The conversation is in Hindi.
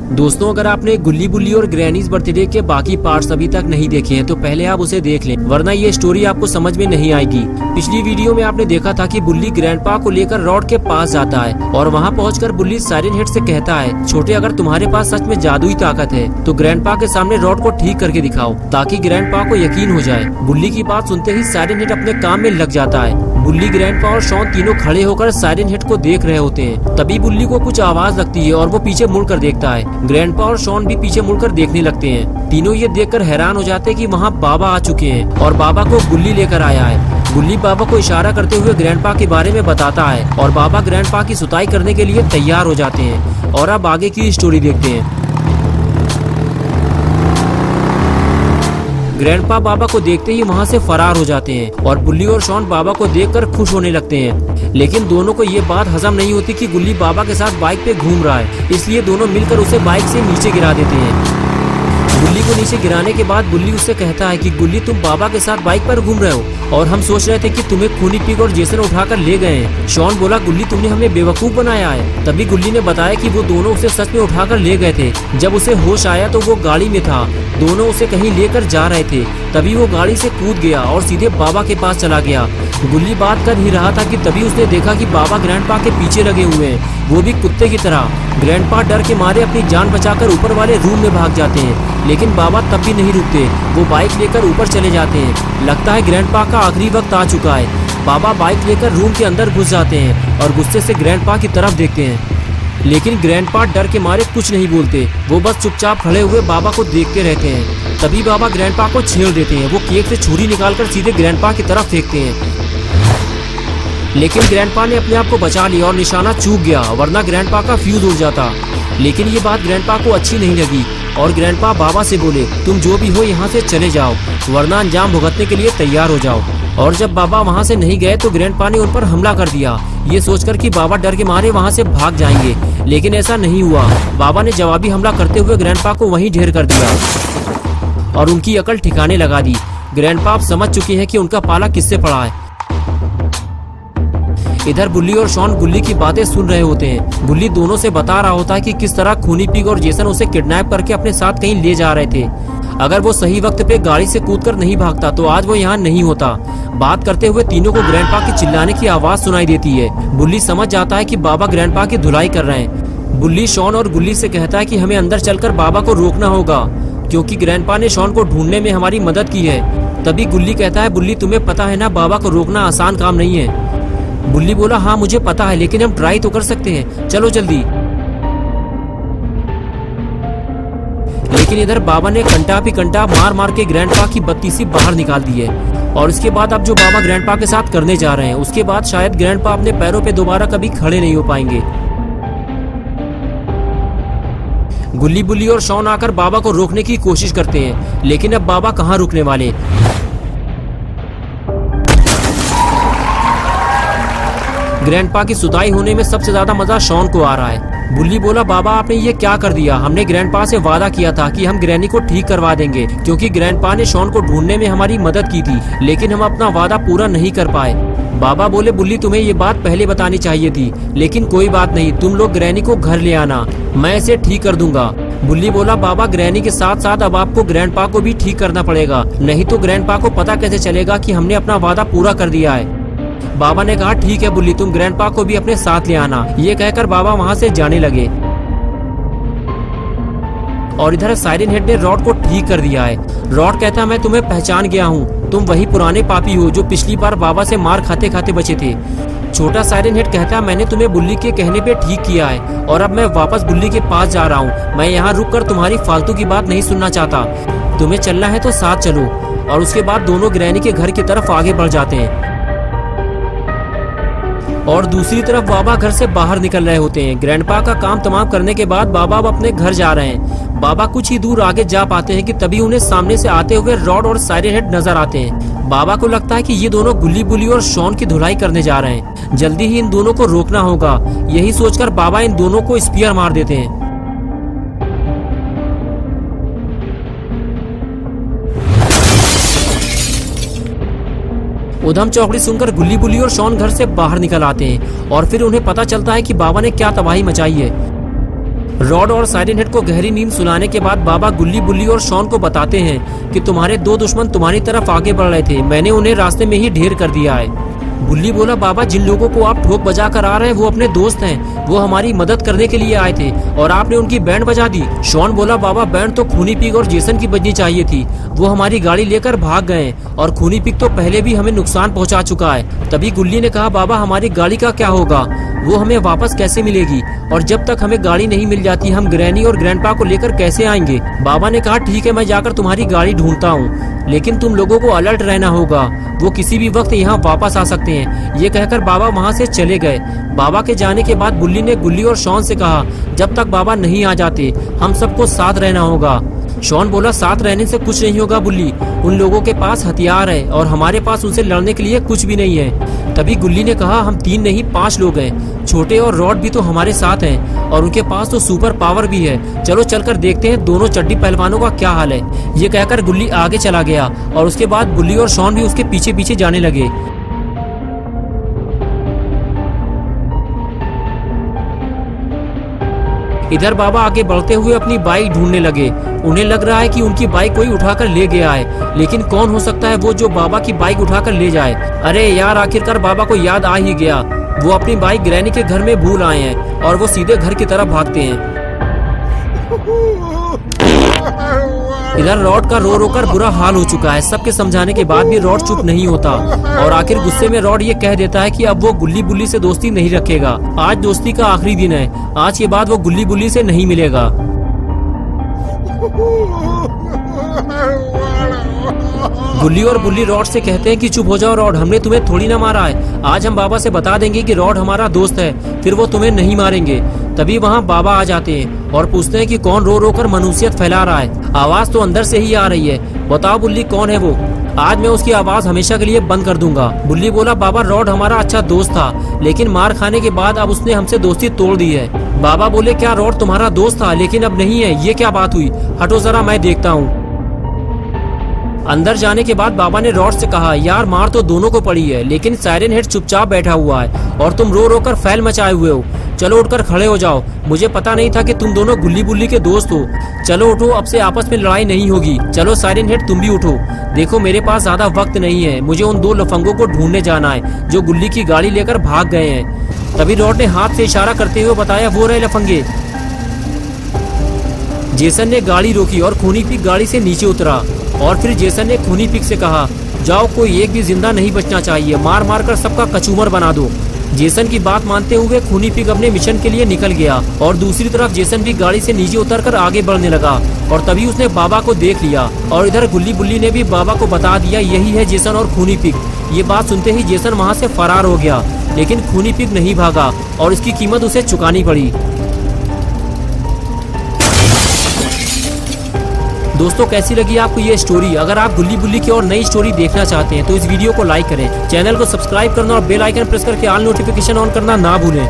दोस्तों, अगर आपने गुल्ली बुल्ली और ग्रैनीज बर्थडे के बाकी पार्ट्स अभी तक नहीं देखे हैं तो पहले आप उसे देख लें, वरना ये स्टोरी आपको समझ में नहीं आएगी। पिछली वीडियो में आपने देखा था कि बुल्ली ग्रैंडपा को लेकर रॉड के पास जाता है और वहाँ पहुंचकर बुल्ली साइरन हेड से कहता है, छोटे, अगर तुम्हारे पास सच में जादुई ताकत है तो ग्रैंडपा के सामने रॉड को ठीक करके दिखाओ ताकि ग्रैंडपा को यकीन हो जाए। बुल्ली की बात सुनते ही साइरन हेड अपने काम में लग जाता है। बुल्ली, ग्रैंडपा और शॉन तीनों खड़े होकर साइरन हेड को देख रहे होते हैं। तभी बुल्ली को कुछ आवाज लगती है और वो पीछे मुड़कर देखता है। ग्रैंडपा और शॉन भी पीछे मुड़कर देखने लगते हैं। तीनों ये देखकर हैरान हो जाते हैं कि वहाँ बाबा आ चुके हैं और बाबा को बुल्ली लेकर आया है। बुल्ली बाबा को इशारा करते हुए ग्रैंडपा के बारे में बताता है और बाबा ग्रैंडपा की सुताई करने के लिए तैयार हो जाते हैं। और अब आगे की स्टोरी देखते हैं। ग्रैंडपा बाबा को देखते ही वहाँ से फरार हो जाते हैं और बुल्ली और शॉन बाबा को देखकर खुश होने लगते हैं। लेकिन दोनों को ये बात हजम नहीं होती कि गुल्ली बाबा के साथ बाइक पे घूम रहा है, इसलिए दोनों मिलकर उसे बाइक से नीचे गिरा देते हैं। गुल्ली को नीचे गिराने के बाद बुल्ली उससे कहता है कि गुल्ली, तुम बाबा के साथ बाइक पर घूम रहे हो और हम सोच रहे थे कि तुम्हें खूनी पिग और जेसन उठाकर ले गए हैं। शॉन बोला, गुल्ली, तुमने हमें बेवकूफ बनाया है। तभी गुल्ली ने बताया कि वो दोनों उसे सच में उठाकर ले गए थे। जब उसे होश आया तो वो गाड़ी में था, दोनों उसे कहीं लेकर जा रहे थे। तभी वो गाड़ी से कूद गया और सीधे बाबा के पास चला गया। गुल्ली बात कर ही रहा था कि तभी उसने देखा कि बाबा ग्रैंडपा के पीछे लगे हुए हैं, वो भी कुत्ते की तरह। ग्रैंडपा डर के मारे अपनी जान बचाकर ऊपर वाले रूम में भाग जाते हैं, लेकिन बाबा तब भी नहीं रुकते। वो बाइक लेकर ऊपर चले जाते हैं। लगता है ग्रैंडपा का आखिरी वक्त आ चुका है। बाबा बाइक लेकर रूम के अंदर घुस जाते हैं और गुस्से से ग्रैंडपा की तरफ देखते हैं, लेकिन ग्रैंडपा डर के मारे कुछ नहीं बोलते। वो बस चुपचाप खड़े हुए बाबा को देखते रहते हैं। तभी बाबा ग्रैंडपा को छेड़ देते हैं। वो केक से छुरी निकालकर सीधे ग्रैंडपा की तरफ फेंकते हैं, लेकिन ग्रैंडपा ने अपने आप को बचा लिया और निशाना चूक गया, वरना ग्रैंडपा का फ्यूज उड़ जाता। लेकिन ये बात ग्रैंडपा को अच्छी नहीं लगी और ग्रैंडपा बाबा से बोले, तुम जो भी हो यहाँ से चले जाओ, वरना अंजाम भुगतने के लिए तैयार हो जाओ। और जब बाबा वहाँ से नहीं गए तो ग्रैंडपा ने उन पर हमला कर दिया, ये सोचकर कि बाबा डर के मारे वहाँ से भाग जाएंगे। लेकिन ऐसा नहीं हुआ। बाबा ने जवाबी हमला करते हुए ग्रैंडपा को वहीं ढेर कर दिया और उनकी अकल ठिकाने लगा दी। ग्रैंडपा अब समझ चुके हैं कि उनका पाला किससे पड़ा है। इधर बुल्ली और शॉन गुल्ली की बातें सुन रहे होते हैं। बुल्ली दोनों से बता रहा होता है कि किस तरह खूनी पिग और जेसन उसे किडनैप करके अपने साथ कहीं ले जा रहे थे। अगर वो सही वक्त पे गाड़ी से कूदकर नहीं भागता तो आज वो यहाँ नहीं होता। बात करते हुए तीनों को ग्रैंडपा की चिल्लाने की आवाज सुनाई देती है। बुल्ली समझ जाता है कि बाबा ग्रैंडपा की धुलाई कर रहे हैं। बुल्ली शॉन और गुल्ली से कहता है कि हमें अंदर चलकर बाबा को रोकना होगा, क्योंकि ग्रैंडपा ने शॉन को ढूंढने में हमारी मदद की है। तभी गुल्ली कहता है, बुल्ली, तुम्हें पता है ना, बाबा को रोकना आसान काम नहीं है। बुल्ली बोला, हाँ मुझे पता है, लेकिन हम ट्राई तो कर सकते हैं, चलो जल्दी। लेकिन इधर बाबा ने कंटा पे कंटा मार मार के ग्रैंडपा की बत्तीसी बाहर निकाल दी है। और इसके बाद अब जो बाबा ग्रैंडपा के साथ करने जा रहे हैं, उसके बाद शायद ग्रैंडपा अपने पैरों पे दोबारा कभी खड़े नहीं हो पाएंगे। गुल्ली, बुल्ली और शॉन आकर बाबा को रोकने की कोशिश करते हैं, लेकिन अब बाबा कहाँ रुकने वाले। ग्रैंडपा की सुताई होने में सबसे ज्यादा मजा शॉन को आ रहा है। बुल्ली बोला, बाबा आपने ये क्या कर दिया? हमने ग्रैंडपा से वादा किया था कि हम ग्रैनी को ठीक करवा देंगे, क्योंकि ग्रैंडपा ने शॉन को ढूंढने में हमारी मदद की थी, लेकिन हम अपना वादा पूरा नहीं कर पाए। बाबा बोले, बुल्ली, तुम्हें ये बात पहले बतानी चाहिए थी, लेकिन कोई बात नहीं, तुम लोग ग्रैनी को घर ले आना, मैं इसे ठीक कर दूंगा। बुल्ली बोला, बाबा ग्रैनी के साथ साथ अब आपको ग्रैंडपा को भी ठीक करना पड़ेगा, नहीं तो ग्रैंडपा को पता कैसे चलेगा कि हमने अपना वादा पूरा कर दिया है। बाबा ने कहा, ठीक है बुल्ली, तुम ग्रैंडपा को भी अपने साथ ले आना। ये कहकर बाबा वहाँ से जाने लगे और इधर साइरन हेड ने रॉड को ठीक कर दिया है। रॉड कहता है, मैं तुम्हें पहचान गया हूँ, तुम वही पुराने पापी हो जो पिछली बार बाबा से मार खाते खाते बचे थे। छोटा साइरन हेड कहता है, मैंने तुम्हें बुल्ली के कहने पे ठीक किया है और अब मैं वापस बुल्ली के पास जा रहा हूँ। मैं यहाँ रुककर तुम्हारी फालतू की बात नहीं सुनना चाहता, तुम्हें चलना है तो साथ चलो। और उसके बाद दोनों ग्रैनी के घर की तरफ आगे बढ़ जाते हैं और दूसरी तरफ बाबा घर से बाहर निकल रहे होते हैं। ग्रैंडपा का काम तमाम करने के बाद बाबा अब अपने घर जा रहे हैं। बाबा कुछ ही दूर आगे जा पाते हैं कि तभी उन्हें सामने से आते हुए रॉड और साइरन हेड नजर आते हैं। बाबा को लगता है कि ये दोनों गुल्ली, बुल्ली और शॉन की धुलाई करने जा रहे हैं, जल्दी ही इन दोनों को रोकना होगा। यही सोचकर बाबा इन दोनों को स्पीयर मार देते हैं। उधम चौकड़ी सुनकर गुल्ली, बुल्ली और शॉन घर से बाहर निकल आते हैं और फिर उन्हें पता चलता है कि बाबा ने क्या तबाही मचाई है। रॉड और साइरन हेड को गहरी नींद सुलाने के बाद बाबा गुल्ली, बुल्ली और शॉन को बताते हैं कि तुम्हारे दो दुश्मन तुम्हारी तरफ आगे बढ़ रहे थे, मैंने उन्हें रास्ते में ही ढेर कर दिया है। बुल्ली बोला, बाबा जिन लोगों को आप ठोक बजा कर आ रहे हैं वो अपने दोस्त हैं, वो हमारी मदद करने के लिए आए थे और आपने उनकी बैंड बजा दी। शॉन बोला, बाबा बैंड तो खूनी पिग और जेसन की बजनी चाहिए थी, वो हमारी गाड़ी लेकर भाग गए और खूनी पिग तो पहले भी हमें नुकसान पहुंचा चुका है। तभी गुल्ली ने कहा, बाबा हमारी गाड़ी का क्या होगा, वो हमें वापस कैसे मिलेगी, और जब तक हमें गाड़ी नहीं मिल जाती हम ग्रैनी और ग्रैंडपा को लेकर कैसे आएंगे। बाबा ने कहा, ठीक है मैं जाकर तुम्हारी गाड़ी ढूंढता हूँ, लेकिन तुम लोगों को अलर्ट रहना होगा, वो किसी भी वक्त यहाँ वापस आ सकते हैं। ये कहकर बाबा वहाँ से चले गए। बाबा के जाने के बाद बुल्ली ने गुल्ली और शॉन से कहा, जब तक बाबा नहीं आ जाते हम सबको साथ रहना होगा। शॉन बोला, साथ रहने से कुछ नहीं होगा बुल्ली, उन लोगों के पास हथियार है और हमारे पास उनसे लड़ने के लिए कुछ भी नहीं है। तभी गुल्ली ने कहा, हम 3 नहीं 5 लोग हैं, छोटे और रॉड भी तो हमारे साथ हैं और उनके पास तो सुपर पावर भी है, चलो चलकर देखते हैं दोनों चड्डी पहलवानों का क्या हाल है। ये कहकर गुल्ली आगे चला गया और उसके बाद बुल्ली और शॉन भी उसके पीछे पीछे जाने लगे। इधर बाबा आगे बढ़ते हुए अपनी बाइक ढूंढने लगे। उन्हें लग रहा है कि उनकी बाइक कोई उठाकर ले गया है, लेकिन कौन हो सकता है वो जो बाबा की बाइक उठाकर ले जाए। अरे यार, आखिरकार बाबा को याद आ ही गया, वो अपनी बाइक ग्रैनी के घर में भूल आए हैं और वो सीधे घर की तरफ भागते हैं। इधर रॉड का रो रो कर बुरा हाल हो चुका है। सबके समझाने के बाद भी रॉड चुप नहीं होता और आखिर गुस्से में रॉड ये कह देता है कि अब वो गुल्ली बुल्ली से दोस्ती नहीं रखेगा। आज दोस्ती का आखिरी दिन है, आज के बाद वो गुल्ली बुल्ली से नहीं मिलेगा। गुल्ली और बुल्ली रॉड से कहते हैं कि चुप हो जाओ रॉड, हमने तुम्हें थोड़ी ना मारा है, आज हम बाबा से बता देंगे कि रॉड हमारा दोस्त है, फिर वो तुम्हें नहीं मारेंगे। तभी वहाँ बाबा आ जाते हैं और पूछते हैं कि कौन रो रो कर मनुष्यत फैला रहा है, आवाज तो अंदर से ही आ रही है, बताओ बुल्ली कौन है वो, आज मैं उसकी आवाज हमेशा के लिए बंद कर दूंगा। बुल्ली बोला, बाबा रॉड हमारा अच्छा दोस्त था, लेकिन मार खाने के बाद अब उसने हमसे दोस्ती तोड़ दी है। बाबा बोले, क्या रॉड तुम्हारा दोस्त था लेकिन अब नहीं है, ये क्या बात हुई, हटो जरा मैं देखता हूँ। अंदर जाने के बाद बाबा ने रॉड से कहा, यार मार तो दोनों को पड़ी है, लेकिन साइरन हेड चुपचाप बैठा हुआ है और तुम रो रो कर फैल मचाए हुए हो, चलो उठकर खड़े हो जाओ, मुझे पता नहीं था कि तुम दोनों गुल्ली बुल्ली के दोस्त हो, चलो उठो, अब से आपस में लड़ाई नहीं होगी। चलो साइरन हेड तुम भी उठो, देखो मेरे पास ज्यादा वक्त नहीं है, मुझे उन 2 लफंगों को ढूंढने जाना है जो गुल्ली की गाड़ी लेकर भाग गए हैं। तभी रॉड ने हाथ से इशारा करते हुए बताया, वो रहे लफंगे। जेसन ने गाड़ी रोकी और खूनी पिग गाड़ी से नीचे उतरा और फिर जेसन ने खूनी पिग से कहा, जाओ कोई एक भी जिंदा नहीं बचना चाहिए, मार मार कर सबका कचूमर बना दो। जेसन की बात मानते हुए खूनी पिग अपने मिशन के लिए निकल गया और दूसरी तरफ जेसन भी गाड़ी से नीचे उतरकर आगे बढ़ने लगा और तभी उसने बाबा को देख लिया और इधर गुल्ली बुल्ली ने भी बाबा को बता दिया, यही है जेसन और खूनी पिग। ये बात सुनते ही जेसन वहाँ से फरार हो गया, लेकिन खूनी पिग नहीं भागा और इसकी कीमत उसे चुकानी पड़ी। दोस्तों कैसी लगी आपको ये स्टोरी? अगर आप गुल्ली बुल्ली की और नई स्टोरी देखना चाहते हैं तो इस वीडियो को लाइक करें, चैनल को सब्सक्राइब करना और बेल आइकन प्रेस करके ऑल नोटिफिकेशन ऑन करना ना भूलें।